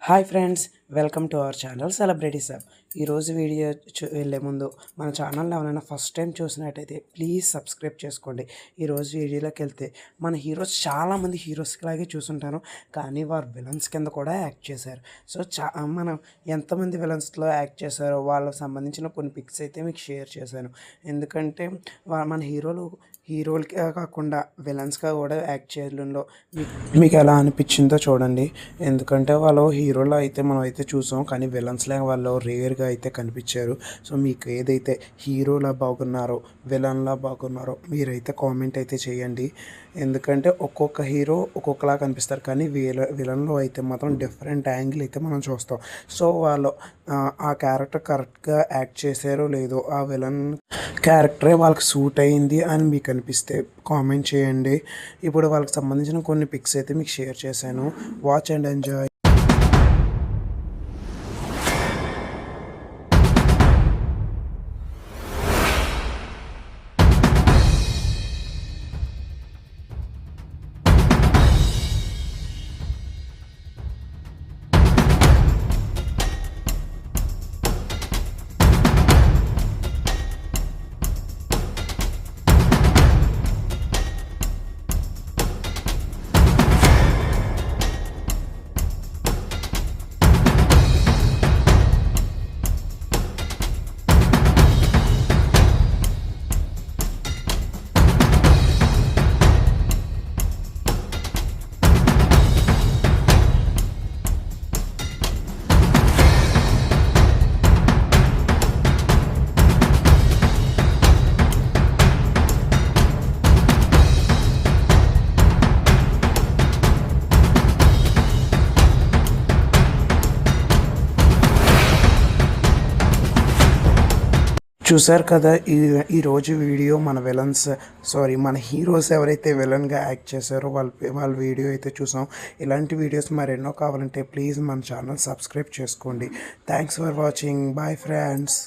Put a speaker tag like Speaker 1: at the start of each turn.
Speaker 1: Hi friends, welcome to our channel celebrity సాబ్. ఈరోజు video వెళ్ళే ముందు మన ఛానల్ని ఎవరైనా ఫస్ట్ టైం చూసినట్టయితే ప్లీజ్ సబ్స్క్రైబ్ చేసుకోండి. ఈరోజు వీడియోలోకి వెళ్తే మన హీరోస్ చాలామంది హీరోస్కి లాగే చూసుంటాను, కానీ వారు విలన్స్ కింద కూడా యాక్ట్ చేశారు. సో మనం ఎంతమంది విలన్స్లో యాక్ట్ చేశారో వాళ్ళకి సంబంధించిన కొన్ని పిక్స్ అయితే మీకు షేర్ చేశాను. ఎందుకంటే మన హీరోలకే కాకుండా విలన్స్గా కూడా యాక్ట్ చేయడంలో మీకు ఎలా అనిపించిందో చూడండి. ఎందుకంటే వాళ్ళు హీరోలో అయితే మనం అయితే చూసాం, కానీ విలన్స్లో వాళ్ళు రేర్గా అయితే కనిపించారు. సో మీకు ఏదైతే హీరోలా బాగున్నారో విలన్లా బాగున్నారో మీరైతే కామెంట్ అయితే చేయండి. ఎందుకంటే ఒక్కొక్క హీరో ఒక్కొక్కలా కనిపిస్తారు, కానీ విలన్లో అయితే మాత్రం డిఫరెంట్ యాంగిల్ అయితే మనం చూస్తాం. సో వాళ్ళు ఆ క్యారెక్టర్ కరెక్ట్గా యాక్ట్ చేశారో లేదో, ఆ విలన్ క్యారెక్టరే వాళ్ళకి సూట్ అయింది అని మీకు అనిపిస్తే కామెంట్ చేయండి. ఇప్పుడు వాళ్ళకి సంబంధించిన కొన్ని పిక్స్ అయితే మీకు షేర్ చేశాను. Watch and enjoy. చూశారు కదా ఈరోజు వీడియో. మన హీరోస్ ఎవరైతే విలన్గా యాక్ట్ చేశారో వాళ్ళ వీడియో అయితే చూసాం. ఇలాంటి వీడియోస్ మరెన్నో కావాలంటే ప్లీజ్ మన ఛానల్ సబ్స్క్రైబ్ చేసుకోండి. Thanks for watching. Bye friends.